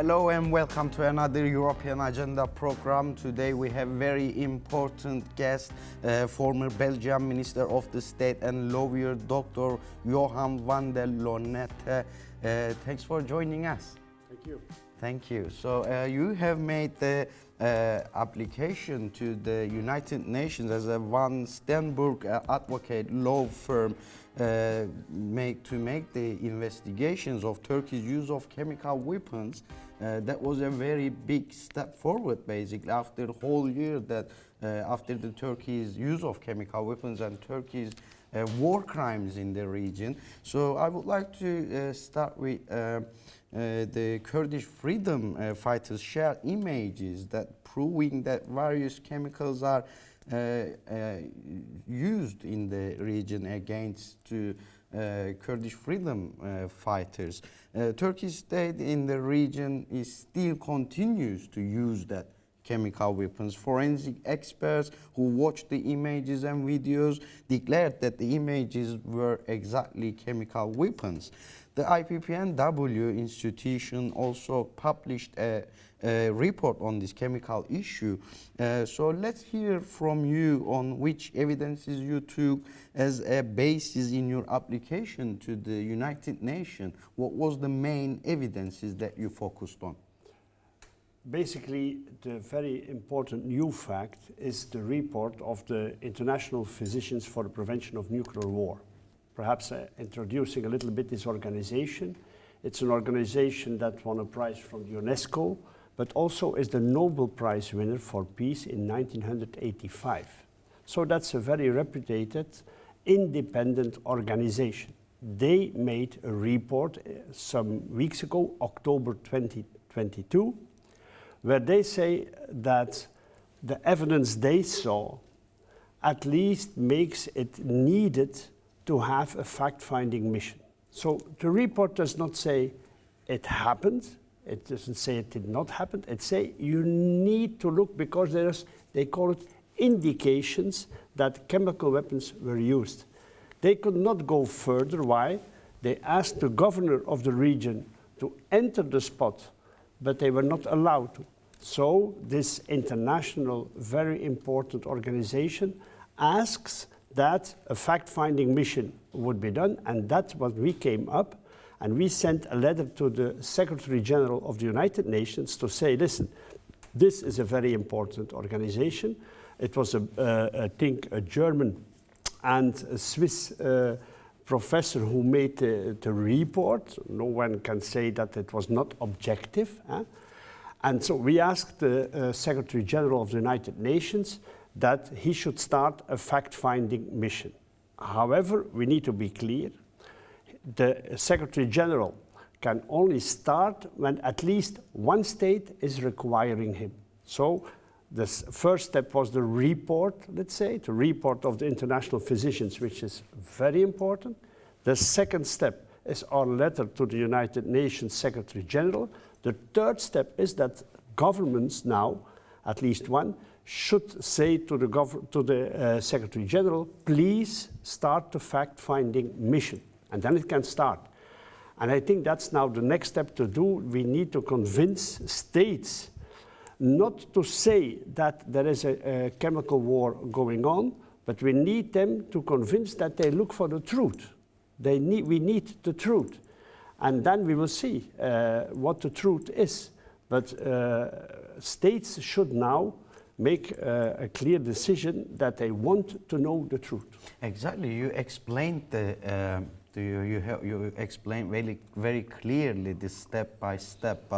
Hello and welcome to another European Agenda program. Today we have very important guest, former Belgian Minister of the State and lawyer, Dr. Johan Vande Lanotte. Thanks for joining us. Thank you. Thank you. So you have made the application to the United Nations as a Van Stenburg advocate law firm to make the investigations of Turkey's use of chemical weapons. That was a very big step forward, basically, after the whole year that after the Turkey's use of chemical weapons and Turkey's war crimes in the region. So I would like to start with the Kurdish freedom fighters share images that proving that various chemicals are used in the region against Kurdish freedom fighters. Turkish state in the region still continues to use that chemical weapons. Forensic experts who watched the images and videos declared that the images were exactly chemical weapons. The IPPNW institution also published a report on this chemical issue. So let's hear from you on which evidences you took as a basis in your application to the United Nations. What was the main evidences that you focused on? Basically, the very important new fact is the report of the International Physicians for the Prevention of Nuclear War. Perhaps introducing a little bit this organization. It's an organization that won a prize from UNESCO, but also is the Nobel Prize winner for peace in 1985. So that's a very reputed, independent organization. They made a report some weeks ago, October 2022, where they say that the evidence they saw at least makes it needed to have a fact-finding mission. So the report does not say it happened, it doesn't say it did not happen, it says you need to look because they call it indications that chemical weapons were used. They could not go further. Why? They asked the governor of the region to enter the spot, but they were not allowed to. So this international, very important organization asks that a fact-finding mission would be done, and that's what we came up, and we sent a letter to the Secretary General of the United Nations to say, listen, this is a very important organization. It was, I think, a German and a Swiss professor who made the report. No one can say that it was not objective. And so we asked the Secretary General of the United Nations that he should start a fact-finding mission. However, we need to be clear. The Secretary General can only start when at least one state is requiring him. So the first step was the report, let's say, the report of the international physicians, which is very important. The second step is our letter to the United Nations Secretary General. The third step is that governments now, at least one, should say to the Secretary General, please start the fact-finding mission. And then it can start. And I think that's now the next step to do. We need to convince states not to say that there is a chemical war going on, but we need them to convince that they look for the truth. We need the truth. And then we will see what the truth is. But states should now make a clear decision that they want to know the truth. Exactly. You explained you explained very clearly this step by step.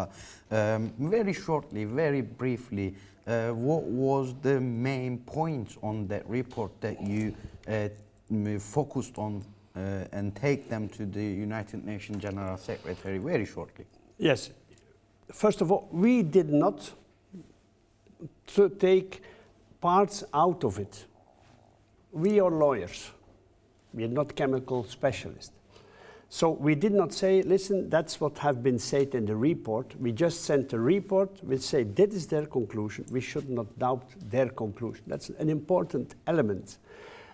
Very shortly, very briefly, what was the main points on that report that you focused on and take them to the United Nations General Secretary very shortly? Yes. First of all, we did not take parts out of it. We are lawyers. We are not chemical specialists. So we did not say, listen, that's what have been said in the report. We just sent a report which say that is their conclusion. We should not doubt their conclusion. That's an important element.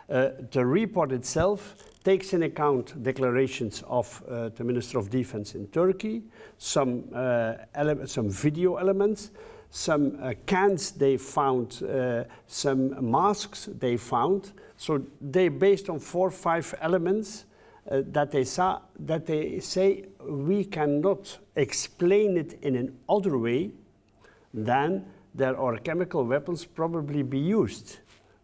The report itself takes in account declarations of the Minister of Defense in Turkey, some video elements, some cans they found, some masks they found. So they based on 4 or 5 elements that they say we cannot explain it in an other way than there are chemical weapons probably be used,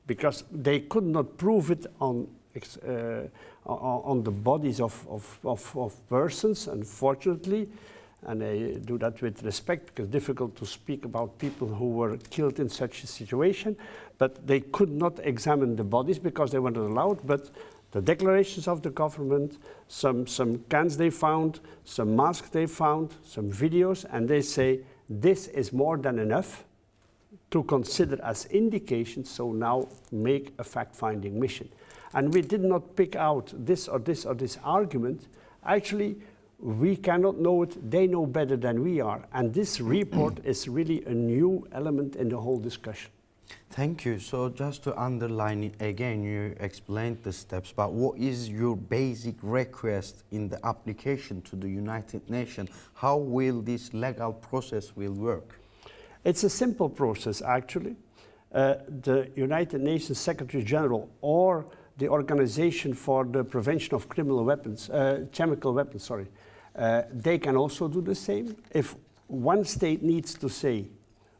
because they could not prove it on the bodies of persons, unfortunately, and I do that with respect because it's difficult to speak about people who were killed in such a situation, but they could not examine the bodies because they weren't allowed. But the declarations of the government, some cans they found, some masks they found, some videos, and they say this is more than enough to consider as indications, so now make a fact-finding mission. And we did not pick out this or this or this argument. Actually, we cannot know it, they know better than we are. And this report is really a new element in the whole discussion. Thank you. So just to underline it again, you explained the steps, but what is your basic request in the application to the United Nations? How will this legal process will work? It's a simple process, actually. The United Nations Secretary General or the Organization for the Prevention of Criminal Weapons, Chemical Weapons, sorry, they can also do the same. If one state needs to say,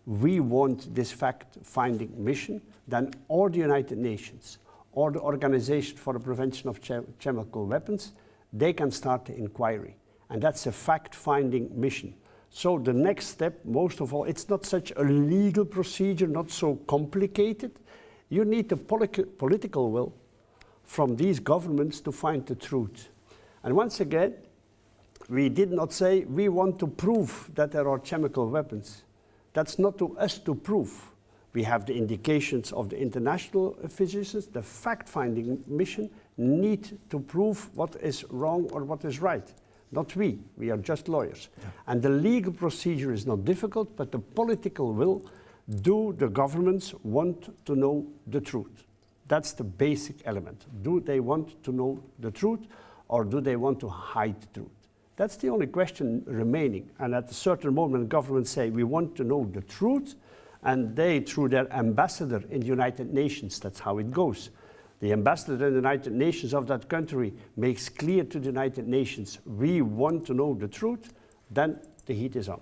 we want this fact-finding mission, then or the United Nations or the Organization for the Prevention of Chemical Weapons, they can start the inquiry. And that's a fact-finding mission. So the next step, most of all, it's not such a legal procedure, not so complicated. You need the political will from these governments to find the truth. And once again, we did not say we want to prove that there are chemical weapons. That's not to us to prove. We have the indications of the international physicians. The fact-finding mission need to prove what is wrong or what is right. Not we are just lawyers. Yeah. And the legal procedure is not difficult, but the political will, do the governments want to know the truth? That's the basic element. Do they want to know the truth, or do they want to hide the truth? That's the only question remaining. And at a certain moment, governments say, we want to know the truth, and they, through their ambassador in the United Nations, that's how it goes. The ambassador in the United Nations of that country makes clear to the United Nations, we want to know the truth, then the heat is on.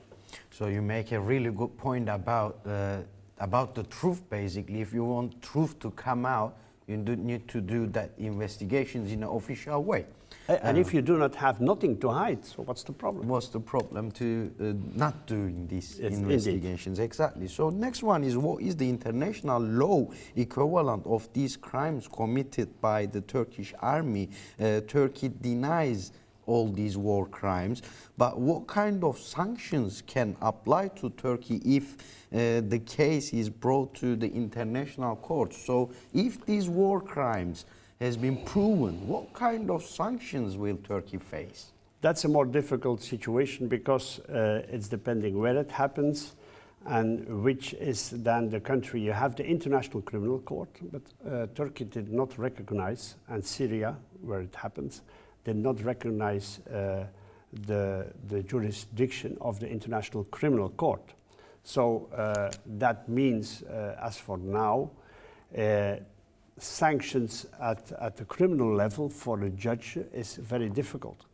So you make a really good point about the truth, basically. If you want truth to come out, you need to do that investigations in an official way. And if you do not have nothing to hide, so what's the problem? What's the problem to not doing these investigations? Indeed. Exactly. So next one is, what is the international law equivalent of these crimes committed by the Turkish army? Turkey denies all these war crimes, but what kind of sanctions can apply to Turkey if the case is brought to the international court? So if these war crimes has been proven, what kind of sanctions will Turkey face? That's a more difficult situation because it's depending where it happens and which is then the country. You have the International Criminal Court, but Turkey did not recognize, and Syria, where it happens, did not recognize the jurisdiction of the International Criminal Court. So that means, as for now, sanctions at the criminal level for a judge is very difficult.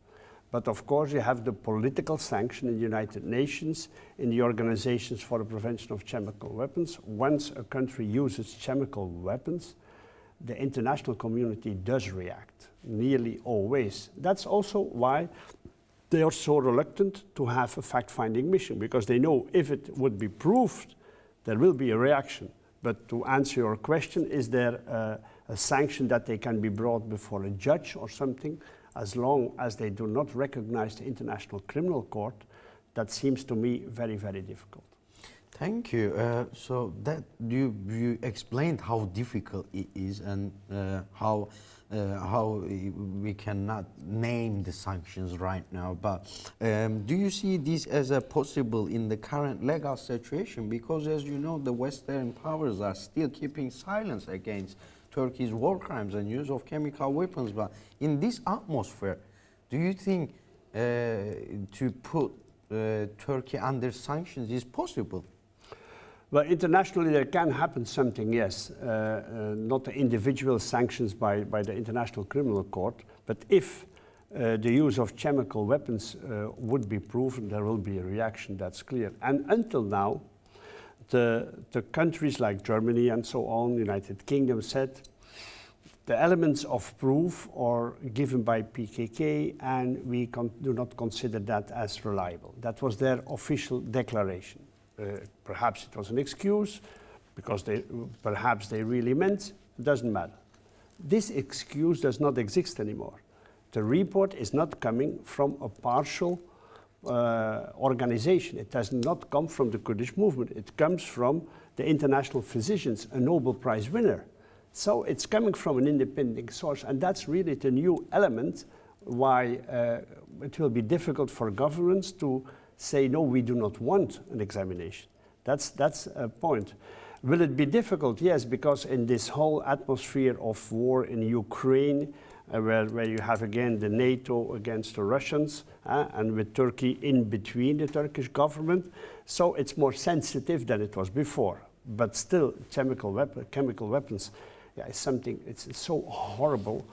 But of course you have the political sanction in the United Nations, in the Organizations for the Prevention of Chemical Weapons. Once a country uses chemical weapons, the international community does react, nearly always. That's also why they are so reluctant to have a fact-finding mission, because they know if it would be proved, there will be a reaction. But to answer your question, is there a sanction that they can be brought before a judge or something? As long as they do not recognize the International Criminal Court, that seems to me very, very difficult. Thank you. So that you explained how difficult it is and how we cannot name the sanctions right now. But do you see this as a possible in the current legal situation? Because as you know, the Western powers are still keeping silence against Turkey's war crimes and use of chemical weapons. But in this atmosphere, do you think to put Turkey under sanctions is possible? Well, internationally there can happen something, yes. Not the individual sanctions by the International Criminal Court, but if the use of chemical weapons would be proven, there will be a reaction, that's clear. And until now, the countries like Germany and so on, United Kingdom said, the elements of proof are given by PKK and we do not consider that as reliable. That was their official declaration. Perhaps it was an excuse, because perhaps they really meant, it doesn't matter. This excuse does not exist anymore. The report is not coming from a partial organization. It does not come from the Kurdish movement. It comes from the international physicians, a Nobel Prize winner. So it's coming from an independent source, and that's really the new element why it will be difficult for governments to say, no, we do not want an examination. That's a point. Will it be difficult? Yes, because in this whole atmosphere of war in Ukraine, where you have again the NATO against the Russians, and with Turkey in between the Turkish government, so it's more sensitive than it was before. But still, chemical weapons, yeah, is something, it's so horrible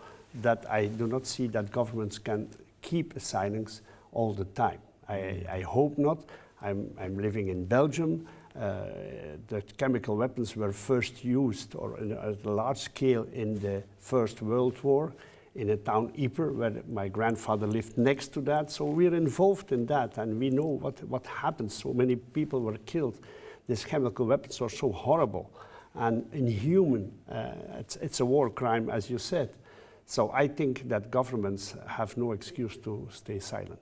that I do not see that governments can keep a silence all the time. I hope not. I'm living in Belgium. The chemical weapons were first used at a large scale in the First World War in a town Ypres, where my grandfather lived next to that. So we're involved in that, and we know what happened. So many people were killed. These chemical weapons are so horrible and inhuman. It's a war crime, as you said. So I think that governments have no excuse to stay silent.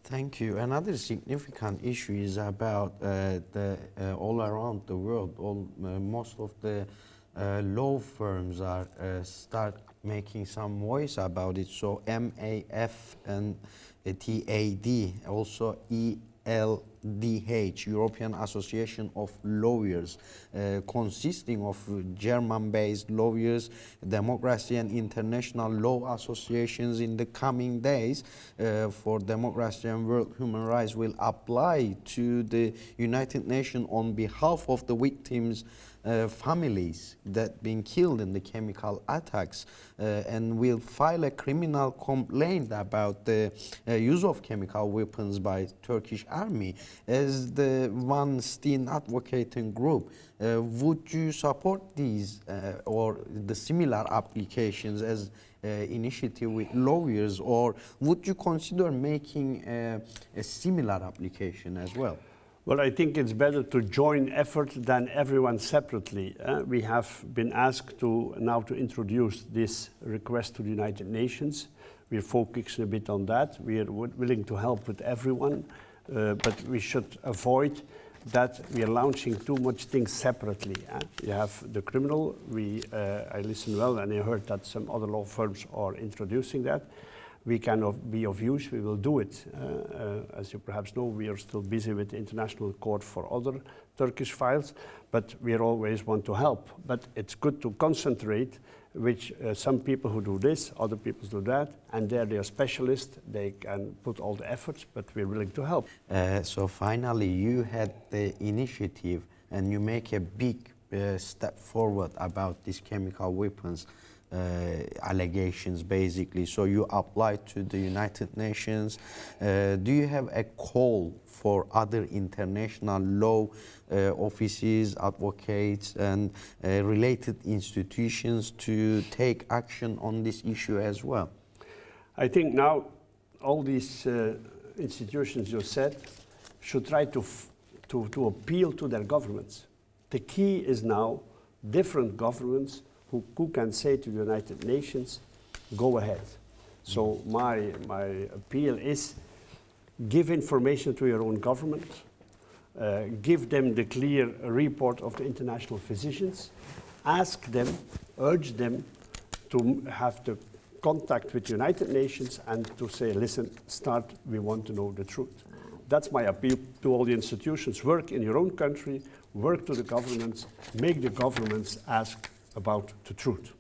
Thank you. Another significant issue is about all around the world. Most of the law firms are start making some voice about it. So MAF and TAD, also ELDH, European Association of Lawyers, consisting of German-based lawyers, democracy and international law associations. In the coming days for democracy and world human rights will apply to the United Nations on behalf of the victims' families that been killed in the chemical attacks, and will file a criminal complaint about the use of chemical weapons by Turkish army. As the one still advocating group, would you support these or the similar applications as initiative with lawyers, or would you consider making a similar application as well? Well, I think it's better to join effort than everyone separately. We have been asked now to introduce this request to the United Nations. We're focusing a bit on that. We are willing to help with everyone, but we should avoid that we are launching too much things separately. You have the criminal. I listened well, and I heard that some other law firms are introducing that. We can be of use, we will do it. As you perhaps know, we are still busy with the International Court for other Turkish files, but we always want to help. But it's good to concentrate, which some people who do this, other people do that, and they are specialists, they can put all the efforts, but we're willing to help. So finally, you had the initiative and you make a big step forward about these chemical weapons. Allegations basically. So you applied to the United Nations. Do you have a call for other international law offices, advocates, and related institutions to take action on this issue as well? I think now all these institutions you said should try to appeal to their governments. The key is now different governments who can say to the United Nations, go ahead. So my appeal is, give information to your own government, give them the clear report of the international physicians, ask them, urge them to have the contact with the United Nations and to say, listen, we want to know the truth. That's my appeal to all the institutions. Work in your own country, work to the governments, make the governments ask about the truth.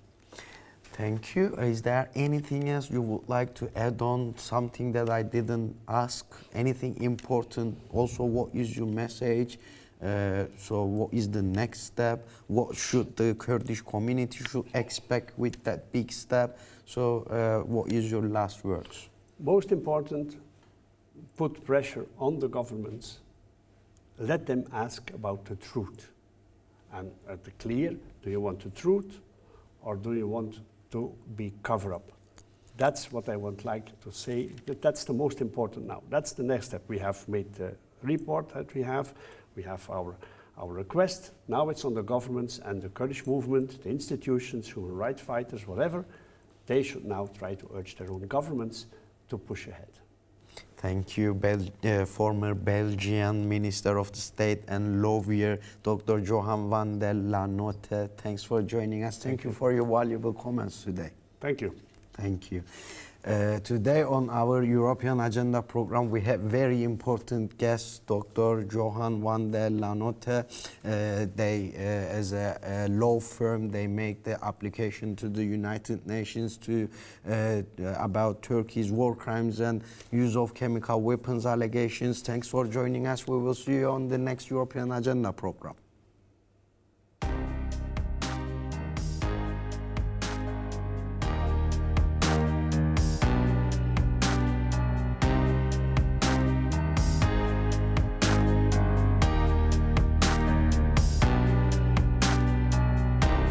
Thank you. Is there anything else you would like to add on? Something that I didn't ask? Anything important? Also, what is your message? So what is the next step? What should the Kurdish community should expect with that big step? So what is your last words? Most important, put pressure on the governments. Let them ask about the truth. And at the clear, do you want the truth or do you want to be cover up? That's what I would like to say. That's the most important now. That's the next step. We have made the report that we have. We have our request. Now it's on the governments and the Kurdish movement, the institutions, human rights fighters, whatever. They should now try to urge their own governments to push ahead. Thank you, former Belgian Minister of the State and lawyer, Dr. Johan Vande Lanotte. Thanks for joining us. Thank you for your valuable comments today. Thank you. Thank you. Today on our European Agenda program, we have very important guest, Dr. Johan Vande Lanotte. They, as a law firm, they make the application to the United Nations about Turkey's war crimes and use of chemical weapons allegations. Thanks for joining us. We will see you on the next European Agenda program.